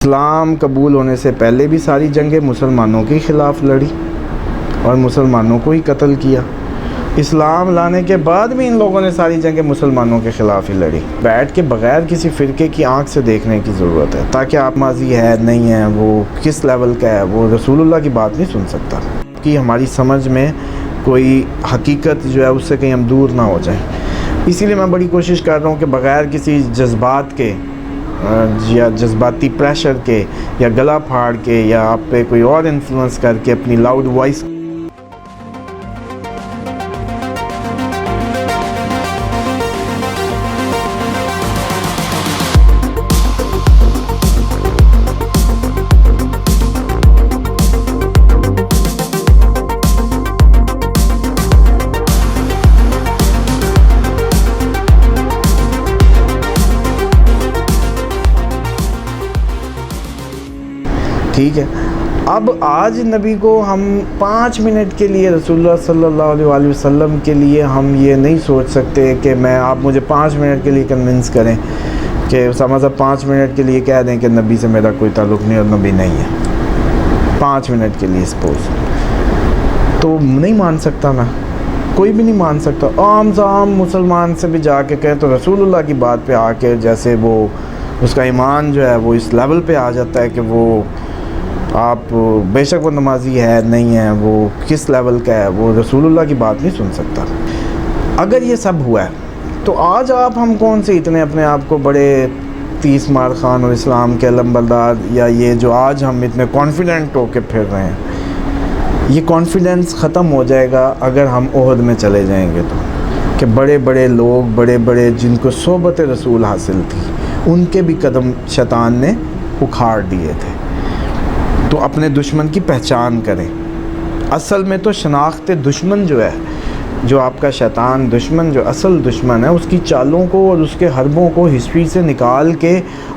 इस्लाम कबूल होने से पहले भी सारी जंगें मुसलमानों के ख़िलाफ़ लड़ी और मुसलमानों को ही कत्ल किया। इस्लाम लाने के बाद भी इन लोगों ने सारी जंगें मुसलमानों के ख़िलाफ़ ही लड़ी। बैठ के बग़ैर किसी फ़िरके की आंख से देखने की ज़रूरत है, ताकि आप माजी है नहीं है, वो किस लेवल का है, वो रसूलुल्लाह की बात नहीं सुन सकता कि हमारी समझ में कोई हकीकत जो है उससे कहीं हम दूर ना हो जाए। इसीलिए मैं बड़ी कोशिश कर रहा हूँ कि बग़ैर किसी जज्बात के या जज्बाती प्रेशर के या गला फाड़ के या आप पे कोई और इन्फ्लुएंस करके अपनी लाउड वॉइस ठीक है। अब आज नबी को हम 5 मिनट के लिए रसूलुल्लाह सल्लल्लाहु अलैहि वसल्लम के लिए हम ये नहीं सोच सकते कि आप मुझे 5 मिनट के लिए कन्विंस करें कि उसामा साहब 5 मिनट के लिए कह दें कि नबी से मेरा कोई ताल्लुक़ नहीं और नबी नहीं है। 5 मिनट के लिए सपोज तो नहीं मान सकता, मैं कोई भी नहीं मान सकता। आम मुसलमान से भी जाके कहें तो रसूलुल्लाह की बात पे आके जैसे वो उसका ईमान जो है वो इस लेवल पे आ जाता है कि वो आप बेशक वो नमाजी है नहीं है, वो किस लेवल का है, वो रसूलुल्लाह की बात नहीं सुन सकता। अगर ये सब हुआ है तो आज हम कौन से इतने अपने आप को बड़े 30 मार खान और इस्लाम के लंबरदार, या ये जो आज हम इतने कॉन्फिडेंट होके फिर रहे हैं, ये कॉन्फिडेंस ख़त्म हो जाएगा अगर हम ओहद में चले जाएंगे तो। कि बड़े बड़े लोग, बड़े बड़े जिनको सोबत रसूल हासिल थी, उनके भी कदम शैतान ने उखाड़ दिए थे। तो अपने दुश्मन की पहचान करें। असल में तो शनाख्त दुश्मन जो है, जो आपका शैतान दुश्मन, जो असल दुश्मन है, उसकी चालों को और उसके हरबों को हिस्ट्री से निकाल के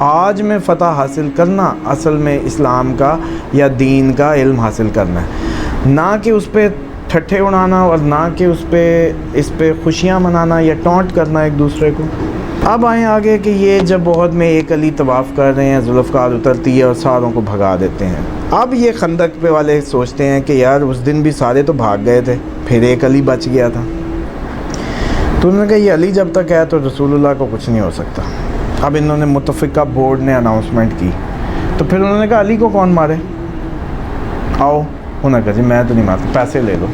आज में फ़तह हासिल करना असल में इस्लाम का या दीन का इल्म हासिल करना है, ना कि उस पर ठट्ठे उड़ाना और ना कि इस पे खुशियाँ मनाना या टॉन्ट करना एक दूसरे को। अब आए आगे कि ये जब ओहद में एक अली तवाफ़ कर रहे हैं, जुल्फ़कार उतरती है और सारों को भगा देते हैं। अब ये खंदक पे वाले सोचते हैं कि यार उस दिन भी सारे तो भाग गए थे, फिर एक अली बच गया था। तो उन्होंने कहा ये अली जब तक है तो रसूलुल्लाह को कुछ नहीं हो सकता। अब इन्होंने मुतफ़िक़ा बोर्ड ने अनाउंसमेंट की, तो फिर उन्होंने कहा अली को कौन मारे, आओ। उन्होंने कहा जी मैं तो नहीं मारता, पैसे ले लो।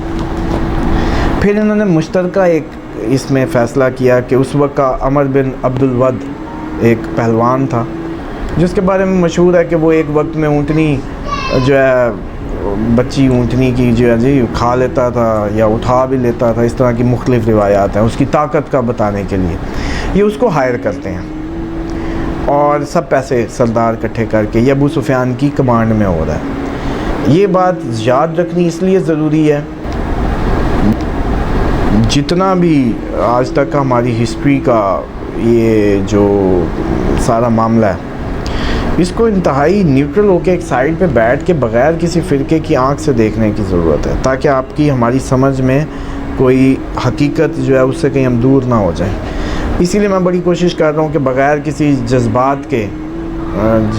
फिर इन्होंने मुश्तरका एक इसमें फ़ैसला किया कि उस वक्त का अमर बिन अब्दुल वद एक पहलवान था, जिसके बारे में मशहूर है कि वो एक वक्त में ऊँटनी जो है, बच्ची ऊँटनी की जो है जी खा लेता था या उठा भी लेता था। इस तरह की मुख्तलिफ़ रिवायात हैं उसकी ताकत का बताने के लिए। ये उसको हायर करते हैं और सब पैसे सरदार इकट्ठे करके ये अबू सुफियान की कमांड में हो रहा है। ये बात याद रखनी इसलिए ज़रूरी है, जितना भी आज तक हमारी हिस्ट्री का ये जो सारा मामला है, इसको इंतहाई न्यूट्रल होकर एक साइड पे बैठ के बग़ैर किसी फ़िरके की आंख से देखने की ज़रूरत है, ताकि आपकी हमारी समझ में कोई हकीकत जो है उससे कहीं हम दूर ना हो जाए। इसीलिए मैं बड़ी कोशिश कर रहा हूँ कि बग़ैर किसी जज्बात के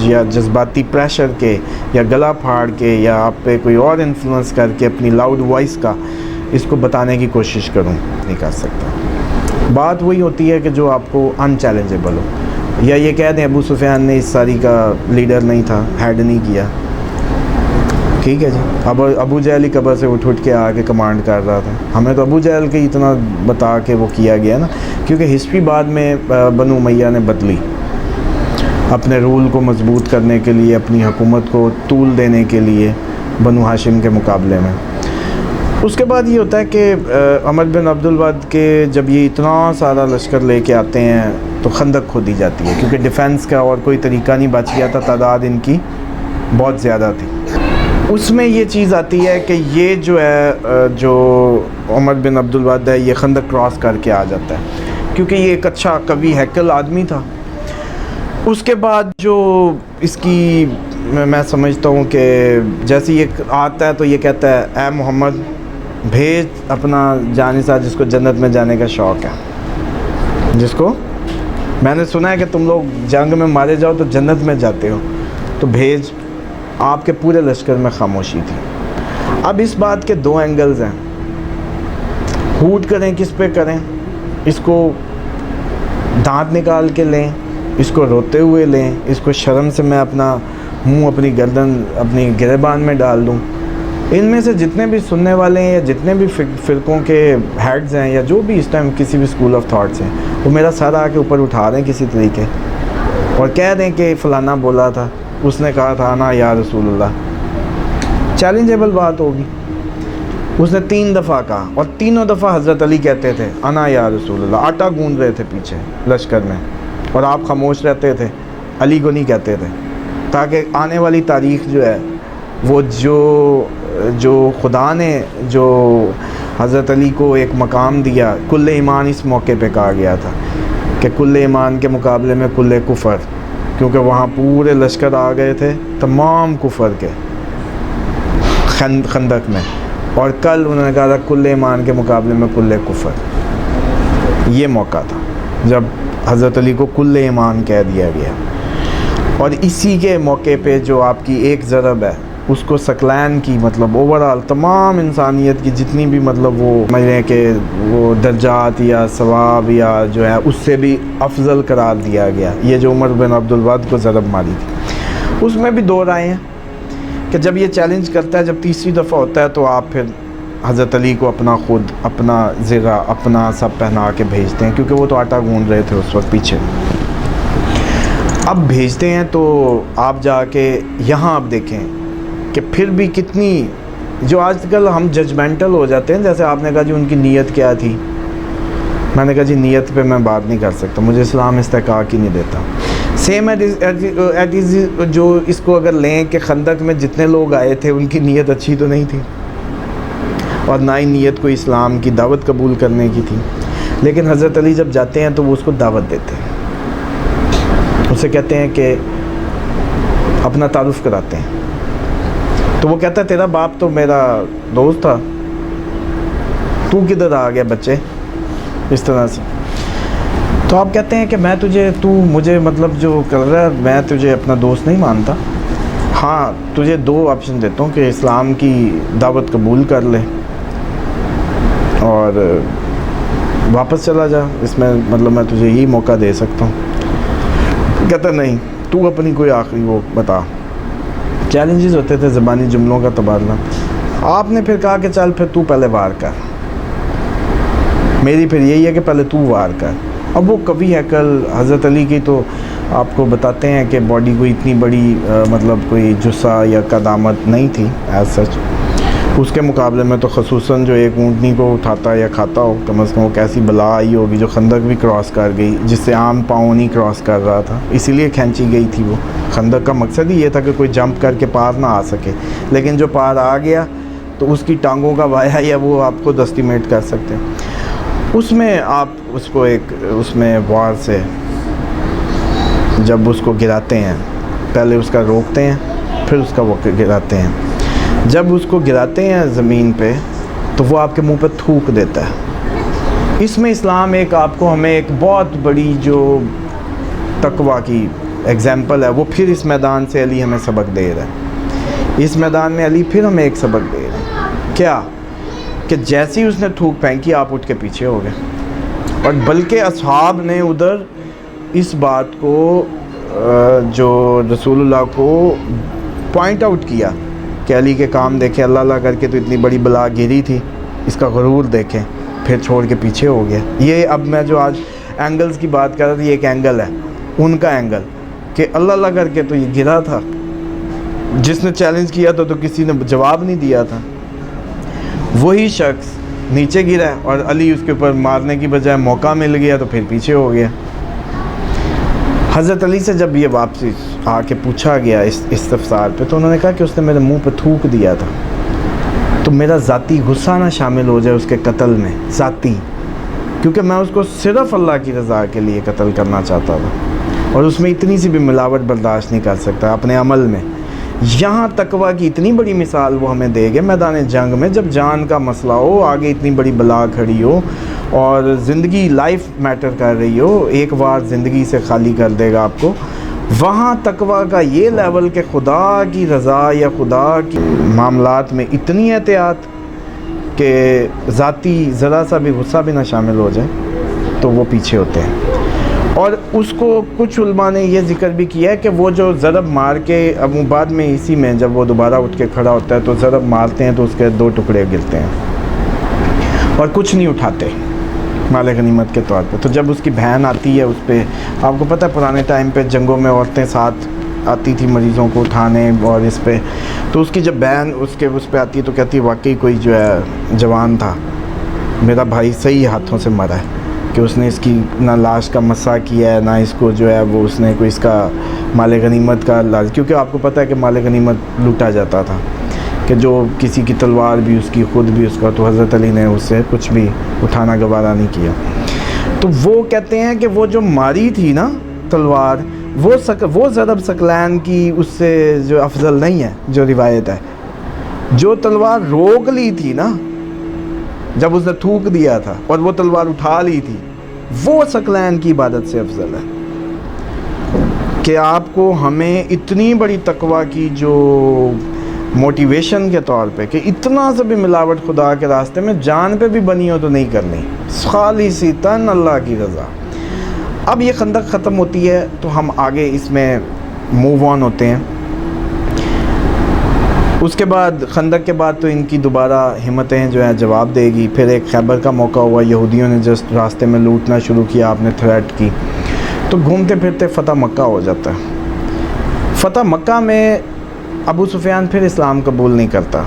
या जज्बाती प्रेशर के या गला फाड़ के या आप पे कोई और इन्फ्लुएंस करके अपनी लाउड वॉइस का इसको बताने की कोशिश करूं, नहीं कर सकता। बात वही होती है कि जो आपको अनचैलेंजेबल हो, या ये कह दें अबू सुफियान ने इस सारी का लीडर नहीं था, हेड नहीं किया, ठीक है जी। अब अबू जहल ही कब्र से उठ के आके कमांड कर रहा था। हमें तो अबू जहल के इतना बता के वो किया गया ना, क्योंकि हिस्ट्री बाद में बनु उमैया ने बदली अपने रूल को मजबूत करने के लिए, अपनी हुकूमत को तूल देने के लिए बनु हाशिम के मुकाबले में। उसके बाद ये होता है कि अमर बिन अब्दुल वद के जब ये इतना सारा लश्कर लेके आते हैं तो खंदक खोदी जाती है, क्योंकि डिफेंस का और कोई तरीका नहीं बच गया था, तादाद इनकी बहुत ज़्यादा थी। उसमें ये चीज़ आती है कि ये जो है जो अमर बिन अब्दुल वद है, ये खंदक क्रॉस करके आ जाता है, क्योंकि ये एक अच्छा कवि हैकल आदमी था। उसके बाद जो इसकी मैं समझता हूँ कि जैसे ये आता है तो ये कहता है, ए मोहम्मद भेज अपना जानिसार जिसको जन्नत में जाने का शौक़ है, जिसको मैंने सुना है कि तुम लोग जंग में मारे जाओ तो जन्नत में जाते हो, तो भेज। आपके पूरे लश्कर में खामोशी थी। अब इस बात के दो एंगल्स हैं, हूट करें किस पे करें, इसको दांत निकाल के लें, इसको रोते हुए लें, इसको शर्म से मैं अपना मुंह अपनी गर्दन अपनी गिरेबान में डाल दूं। इनमें से जितने भी सुनने वाले हैं या जितने भी फ़िरक़ों के हेड्स हैं या जो भी इस टाइम किसी भी स्कूल ऑफ थॉट्स हैं, वो मेरा सर आके ऊपर उठा रहे हैं किसी तरीके और कह रहे हैं कि फ़लाना बोला था, उसने कहा था ना या रसूलुल्लाह। चैलेंजेबल बात होगी। उसने 3 दफ़ा कहा और तीनों दफ़ा हज़रत अली कहते थे अना या रसूलुल्लाह। आटा गूंद रहे थे पीछे लश्कर में और आप खामोश रहते थे, अली को नहीं कहते थे, ताकि आने वाली तारीख़ जो है वो जो खुदा ने जो हज़रत अली को एक मकाम दिया, कुल्ले ईमान इस मौके पे कहा गया था कि कुल्ले ईमान के मुकाबले में कुल्ले कुफ़र, क्योंकि वहाँ पूरे लश्कर आ गए थे तमाम कुफ़र के खंदक में, और कल उन्होंने कहा था कुल्ले ईमान के मुकाबले में कुल्ले कुफ़र। ये मौका था जब हज़रत अली को कुल्ले ईमान कह दिया गया। और इसी के मौके पे जो आपकी एक ज़रब है उसको सकलैन की मतलब ओवरऑल तमाम इंसानियत की जितनी भी मतलब वो मजे के वो दर्जात या सवाब या जो है उससे भी अफजल करार दिया गया। ये जो उमर बिन अब्दुल वद को ज़रब मारी थी, उसमें भी 2 राय हैं कि जब ये चैलेंज करता है, जब तीसरी दफ़ा होता है तो आप फिर हज़रत अली को अपना खुद अपना ज़िरा अपना सब पहना के भेजते हैं, क्योंकि वो तो आटा गूंद रहे थे उस वक्त पीछे। अब भेजते हैं तो आप जाके यहाँ आप देखें कि फिर भी कितनी जो आजकल हम जजमेंटल हो जाते हैं। जैसे आपने कहा जी उनकी नीयत क्या थी, मैंने कहा जी नीयत पे मैं बात नहीं कर सकता, मुझे इस्लाम इस्तेकाक ही नहीं देता। सेम एट इज़ जो इसको अगर लें कि खंदक में जितने लोग आए थे उनकी नीयत अच्छी तो नहीं थी और ना ही नीयत कोई इस्लाम की दावत कबूल करने की थी, लेकिन हज़रत अली जब जाते हैं तो वो उसको दावत देते हैं, उसे कहते हैं कि अपना तारुफ़ कराते हैं। तो वो कहता है तेरा बाप तो मेरा दोस्त था, तू किधर आ गया बच्चे, इस तरह से। तो आप कहते हैं कि तू मुझे मतलब जो कर रहा है मैं तुझे अपना दोस्त नहीं मानता। हाँ, तुझे 2 ऑप्शन देता हूँ कि इस्लाम की दावत कबूल कर ले और वापस चला जा, इसमें मतलब मैं तुझे यही मौका दे सकता हूँ। कहता नहीं, तू अपनी कोई आखिरी वो बता। चैलेंजेस होते थे ज़बानी जुमलों का तबादला। आपने फिर कहा कि चल फिर तू पहले वार कर, मेरी फिर यही है कि पहले तू वार कर। अब वो कवि है कल हज़रत अली की तो आपको बताते हैं कि बॉडी कोई इतनी बड़ी मतलब कोई जुस्सा या कदामत नहीं थी एज सच, उसके मुकाबले में तो ख़ुसूसन जो एक ऊँटनी को उठाता या खाता हो, कम से कम वो कैसी बला आई होगी जो खंदक भी क्रॉस कर गई, जिससे आम पाँव नहीं क्रॉस कर रहा था, इसीलिए खींची गई थी वो। खंदक का मकसद ही ये था कि कोई जंप करके पार ना आ सके, लेकिन जो पार आ गया तो उसकी टांगों का वाया या वो आपको एस्टिमेट कर सकते हैं। उसमें आप उसको एक उसमें वार से जब उसको गिराते हैं, पहले उसका रोकते हैं फिर उसका वो गिराते हैं। जब उसको गिराते हैं ज़मीन पे तो वो आपके मुंह पे थूक देता है। इसमें इस्लाम एक आपको हमें एक बहुत बड़ी जो तकवा की एग्ज़ाम्पल है वो फिर इस मैदान से अली हमें सबक दे रहा है। इस मैदान में अली फिर हमें एक सबक दे रहे हैं, क्या कि जैसे ही उसने थूक फेंकी आप उठ के पीछे हो गए, और बल्कि असहाब ने उधर इस बात को जो रसूलुल्लाह को पॉइंट आउट किया कि अली के काम देखें, अल्लाह अल्लाह करके तो इतनी बड़ी बला गिरी थी, इसका गुरूर देखें, फिर छोड़ के पीछे हो गया। ये अब मैं जो आज एंगल्स की बात कर रहा था, ये एक एंगल है, उनका एंगल कि अल्लाह अल्लाह करके तो ये गिरा था, जिसने चैलेंज किया था तो किसी ने जवाब नहीं दिया था, वही शख्स नीचे गिरा और अली उसके ऊपर मारने की बजाय मौका मिल गया तो फिर पीछे हो गया। हज़रत अली से जब ये वापसी आके पूछा गया इस इस्तफसार पे, तो उन्होंने कहा कि उसने मेरे मुंह पे थूक दिया था, तो मेरा ज़ाती गुस्सा ना शामिल हो जाए उसके कत्ल में, ज़ाती, क्योंकि मैं उसको सिर्फ़ अल्लाह की रज़ा के लिए कत्ल करना चाहता था और उसमें इतनी सी भी मिलावट बर्दाश्त नहीं कर सकता अपने अमल में। यहाँ तकवा की इतनी बड़ी मिसाल वो हमें देंगे मैदान जंग में, जब जान का मसला हो, आगे इतनी बड़ी बला खड़ी हो और ज़िंदगी लाइफ मैटर कर रही हो, एक बार ज़िंदगी से खाली कर देगा आपको, वहाँ तकवा का ये लेवल के खुदा की रज़ा या खुदा की मामलात में इतनी एहतियात कि ज़ाती ज़रा सा भी गुस्सा भी ना शामिल हो जाए तो वो पीछे होते हैं। और उसको कुछ उलमा ने ये ज़िक्र भी किया है कि वो जो ज़रब मार के, अब बाद में इसी में जब वो दोबारा उठ के खड़ा होता है तो ज़रब मारते हैं तो उसके 2 टुकड़े गिरते हैं और कुछ नहीं उठाते माल गनीमत के तौर पे। तो जब उसकी बहन आती है उस पर, आपको पता है पुराने टाइम पे जंगों में औरतें साथ आती थी मरीज़ों को उठाने और इस पे, तो उसकी जब बहन उसके उस पर आती है तो कहती है वाकई कोई जो है जवान था, मेरा भाई सही हाथों से मरा है कि उसने इसकी ना लाश का मसा किया है ना इसको जो है वो उसने कोई इसका माल गनीमत का लाज, क्योंकि आपको पता है कि माल गनीमत लूटा जाता था कि जो किसी की तलवार भी उसकी, ख़ुद भी उसका, तो हज़रत अली ने उससे कुछ भी उठाना गवारा नहीं किया। तो वो कहते हैं कि वो जो मारी थी ना तलवार, वो ज़रब सकलैन की उससे जो अफजल नहीं है, जो रिवायत है। जो तलवार रोक ली थी ना जब उसने थूक दिया था और वो तलवार उठा ली थी, वो सकलैन की इबादत से अफजल है। कि आपको हमें इतनी बड़ी तकवा की जो मोटिवेशन के तौर पे कि इतना सा भी मिलावट खुदा के रास्ते में जान पे भी बनी हो तो नहीं करनी, खालिसी तन अल्लाह की रज़ा। अब ये खंदक ख़त्म होती है तो हम आगे इसमें मूव ऑन होते हैं। उसके बाद खंदक के बाद तो इनकी दोबारा हिम्मतें जो है जवाब देगी। फिर एक खैबर का मौका हुआ, यहूदियों ने जस्ट रास्ते में लूटना शुरू किया, आपने थ्रेट की, तो घूमते फिरते फ़तह मक्का हो जाता है। फ़तह मक्का में अबू सुफियान फिर इस्लाम कबूल नहीं करता,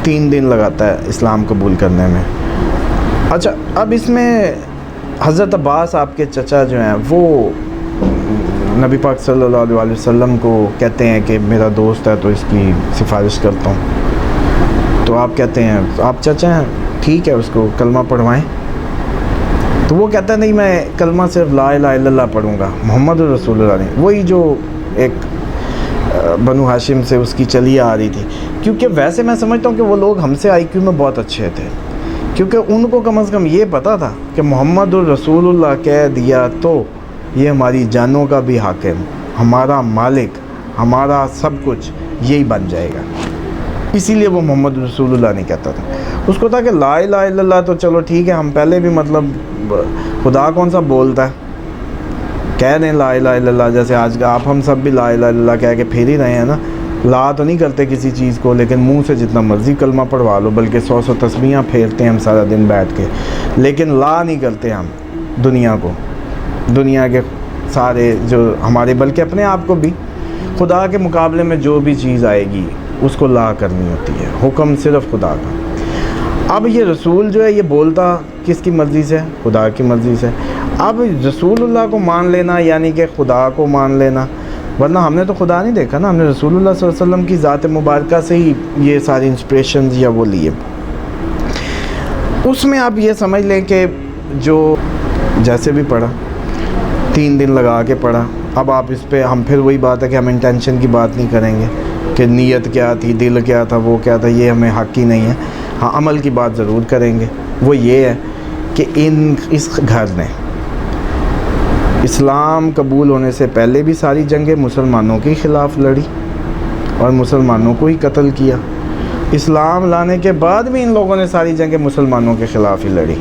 3 दिन लगाता है इस्लाम कबूल करने में। अच्छा, अब इसमें हज़रत अब्बास आपके चचा जो हैं वो नबी पाक सल्लल्लाहु अलैहि वसल्लम को कहते हैं कि मेरा दोस्त है तो इसकी सिफारिश करता हूँ। तो आप कहते हैं, आप चाचा हैं, ठीक है उसको कलमा पढ़वाएं। तो वो कहता है नहीं, मैं कलमा सिर्फ ला इलाहा इल्लल्लाह पढ़ूँगा, मोहम्मद रसूलुल्लाह नहीं। वही जो एक बनु हाशिम से उसकी चली आ रही थी। क्योंकि वैसे मैं समझता हूँ कि वो लोग हमसे IQ में बहुत अच्छे थे, क्योंकि उनको कम से कम ये पता था कि मोहम्मद रसूलुल्लाह कह दिया तो ये हमारी जानों का भी हाकिम, हमारा मालिक, हमारा सब कुछ यही बन जाएगा। इसीलिए वो मोहम्मद रसूलुल्लाह नहीं कहता था। उसको था कि ला इलाहा इल्लल्लाह तो चलो ठीक है, हम पहले भी मतलब खुदा कौन सा बोलता है, कह रहे हैं ला इलाहा इल्लल्लाह, जैसे आज आप हम सब भी ला इलाहा इल्लल्लाह कह के फेर ही रहे हैं ना। ला तो नहीं करते किसी चीज़ को, लेकिन मुंह से जितना मर्ज़ी कलमा पढ़वा लो, बल्कि 100 तस्बीहां फेरते हैं हम सारा दिन बैठ के, लेकिन ला नहीं करते हम दुनिया को, दुनिया के सारे जो हमारे, बल्कि अपने आप को भी। खुदा के मुकाबले में जो भी चीज़ आएगी उसको ला करनी होती है, हुक्म सिर्फ खुदा का। अब ये रसूल जो है ये बोलता किसकी मर्ज़ी से, खुदा की मर्ज़ी से। अब रसूलुल्लाह को मान लेना यानी कि खुदा को मान लेना, वरना हमने तो खुदा नहीं देखा ना, हमने रसूलुल्लाह सल्लल्लाहु अलैहि वसल्लम की ज़ात मुबारका से ही ये सारी इंस्पिरेशन या वो लिए। उसमें आप ये समझ लें कि जो जैसे भी पढ़ा, 3 दिन लगा के पढ़ा। अब आप इस पे हम फिर वही बात है कि हम इंटेंशन की बात नहीं करेंगे कि नीयत क्या थी, दिल क्या था, वो क्या था, ये हमें हक़ ही नहीं है। हाँ, अमल की बात ज़रूर करेंगे। वो ये है कि इस घर ने इस्लाम कबूल होने से पहले भी सारी जंगें मुसलमानों के ख़िलाफ़ लड़ी और मुसलमानों को ही कत्ल किया। इस्लाम लाने के बाद भी इन लोगों ने सारी जंगें मुसलमानों के ख़िलाफ़ ही लड़ी।